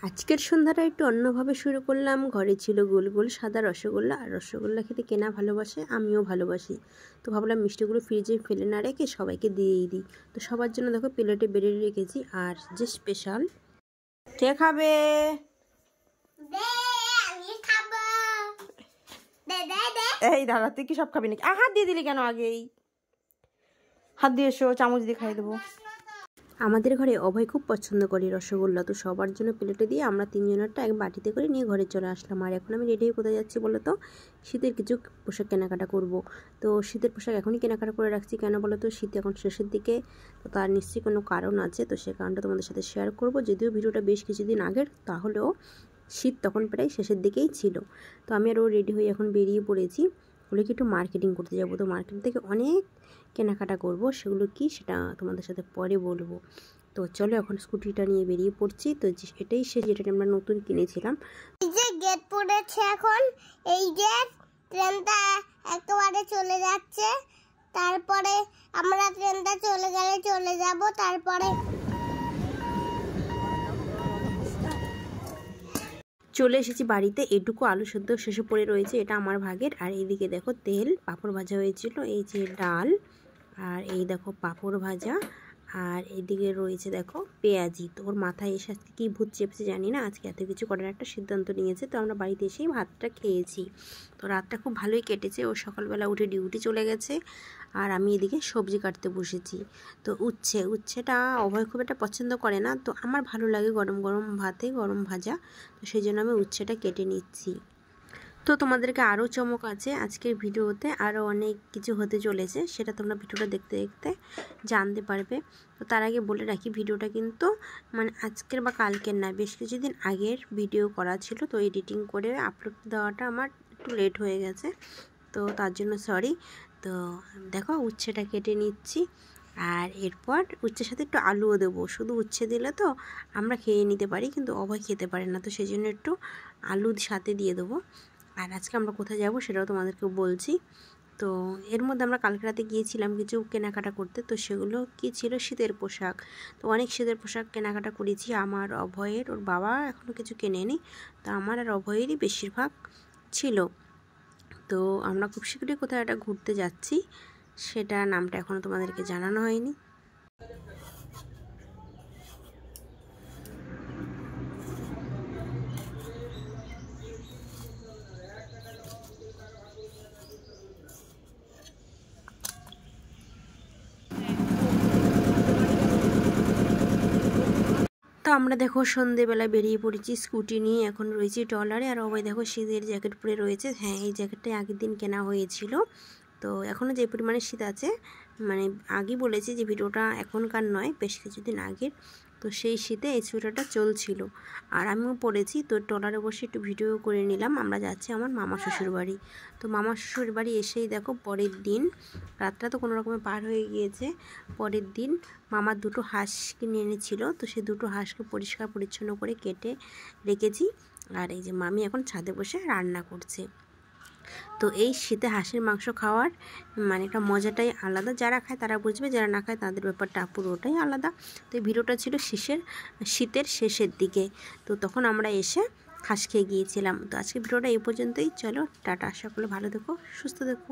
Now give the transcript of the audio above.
আজকের সন্ধ্যাটা একটু অন্যভাবে শুরু করলাম। ঘরে ছিল গোল গোল সাদা রসগোল্লা, আর রসগোল্লা খেতে কেনা ভালোবাসে, আমিও ভালোবাসি। তো ভাবলাম মিষ্টিগুলো ফ্রিজে ফেলে না রেখে সবাইকে দিয়েই দিই। তো সবার জন্য দেখো প্লেটে বেড়ে রেখেছি। আর যে স্পেশাল, কে খাবে? এই দাদা, তুই কি সব খাবি নাকি? হাত দিয়ে দিলি কেন? আগেই হাত দিয়ে এসো, চামচ দিয়ে খাইয়ে দেবো। আমাদের ঘরে অভয় খুব পছন্দ করে রসগোল্লা। তো সবার জন্য প্লেটে দিয়ে আমরা তিনজনেরটা এক বাটিতে করে নিয়ে ঘরে চলে আসলাম। আর এখন আমি রেডি হয়ে কোথায় যাচ্ছি বলো তো? শীতের কিছু পোশাক কেনাকাটা করব। তো শীতের পোশাক এখনই কেনাকাটা করে রাখছি। কেন বলো তো? শীত এখন শেষের দিকে, তো তার নিশ্চয়ই কোনো কারণ আছে। তো সে কারণটা তোমাদের সাথে শেয়ার করব। যদিও ভিডিওটা বেশ কিছুদিন আগের, তাহলেও শীত তখন প্রায় শেষের দিকেই ছিল। তো আমি আরও রেডি হয়ে এখন বেরিয়ে পড়েছি। বলে কি একটু মার্কেটিং করতে যাবো। তো মার্কেট থেকে অনেক কেনাকাটা করব। সেগুলো কি সেটা তোমাদের সাথে পরে বলবো। তো চলো এখন স্কুটিটা নিয়ে বেরিয়ে পড়ছি। তো এটাই সে যেটা আমরা নতুন কিনেছিলাম। এই যে গেট পড়েছে এখন, এই গেট, ট্রেনটা একেবারে চলে যাচ্ছে। তারপরে আমরা ট্রেনটা চলে গেলে চলে যাব। তারপরে চলে এসেছি বাড়িতে। এটুকু আলু সেদ্ধ শেষে পড়ে রয়েছে, এটা আমার ভাগের। আর এইদিকে দেখো তেল, পাঁপড় ভাজা হয়েছিল, এই যে ডাল, আর এই দেখো পাঁপড় ভাজা, আর এইদিকে রয়েছে দেখো পেঁয়াজি। তো ওর মাথায় এসে আজকে কী ভূত চেপেছে জানি না, আজকে এত কিছু করার একটা সিদ্ধান্ত নিয়েছে। তো আমরা বাড়িতে এসেই ভাতটা খেয়েছি। তো রাতটা খুব ভালোই কেটেছে। ও সকালবেলা উঠে ডিউটি চলে গেছে, আর আমি এদিকে সবজি কাটতে বসেছি। তো উচ্ছেটা অভয় খুব একটা পছন্দ করে না, তো আমার ভালো লাগে গরম গরম ভাতে গরম ভাজা। তো সেই জন্য আমি উচ্ছেটা কেটে নিচ্ছি। তো তোমাদেরকে আরও চমক আছে আজকের ভিডিওতে, আরও অনেক কিছু হতে চলেছে, সেটা তোমরা ভিডিওটা দেখতে দেখতে জানতে পারবে। তো তার আগে বলে রাখি, ভিডিওটা কিন্তু মানে আজকের বা কালকের না, বেশ কিছুদিন আগের ভিডিও করা ছিল। তো এডিটিং করে আপলোড দেওয়াটা আমার একটু লেট হয়ে গেছে, তো তার জন্য সরি। তো দেখো উচ্ছেটা কেটে নিচ্ছি, আর এরপর উচ্ছের সাথে একটু আলুও দেবো। শুধু উচ্ছে দিলে তো আমরা খেয়ে নিতে পারি, কিন্তু অভয় খেতে পারে না, তো সেই জন্য একটু আলু সাথে দিয়ে দেবো। আর আজকে আমরা কোথায় যাব সেটাও তোমাদেরকে বলছি। তো এর মধ্যে আমরা কালকে রাতে গিয়েছিলাম কিছু কেনাকাটা করতে। তো সেগুলো কি ছিল? শীতের পোশাক। তো অনেক শীতের পোশাক কেনাকাটা করেছি। আমার, অভয়ের, ওর বাবা এখনও কিছু কেনেনি। তো আমার আর অভয়েরই বেশিরভাগ ছিল। তো আমরা খুব শীঘ্রই কোথাও একটা ঘুরতে যাচ্ছি, সেটা নামটা এখনও তোমাদেরকে জানানো হয়নি। তো আমরা দেখো সন্ধেবেলা বেরিয়ে পড়েছি স্কুটি নিয়ে। এখন রয়েছি ট্রলারে, আর অভয় দেখো শীতের জ্যাকেট পরে রয়েছে। হ্যাঁ, এই জ্যাকেটটাই আগের দিন কেনা হয়েছিল। তো এখনও যে পরিমাণে শীত আছে, মানে আগেই বলেছি যে ভিডিওটা এখনকার নয়, বেশ কিছুদিন আগের। তো সেই শীতে এই সোয়েটারটা চলছিল, আর আমিও পরেছি। তো ট্রলারে বসে একটু ভিডিও করে নিলাম। আমরা যাচ্ছি আমার মামা শ্বশুর বাড়ি। তো মামা শ্বশুর বাড়ি এসেই দেখো পরের দিন রাতটা তো কোনো রকমে পার হয়ে গিয়েছে। পরের দিন মামার দুটো হাঁস কিনে এনেছিল। তো সেই দুটো হাঁসকে পরিষ্কার পরিচ্ছন্ন করে কেটে রেখেছি। আর এই যে মামি এখন ছাদে বসে রান্না করছে। তো এই শীতে হাঁসের মাংস খাওয়ার মানে একটা মজাটাই আলাদা। যারা খায় তারা বুঝবে, যারা না খায় তাদের ব্যাপারটা পুরোটাই আলাদা। তো এই ভিডিওটা ছিল শীতের শেষের দিকে। তো তখন আমরা এসে হাঁস খেয়ে গিয়েছিলাম। তো আজকে ভিডিওটা এই পর্যন্তই। চলো টাটা, সকলে ভালো থেকো, সুস্থ থেকো।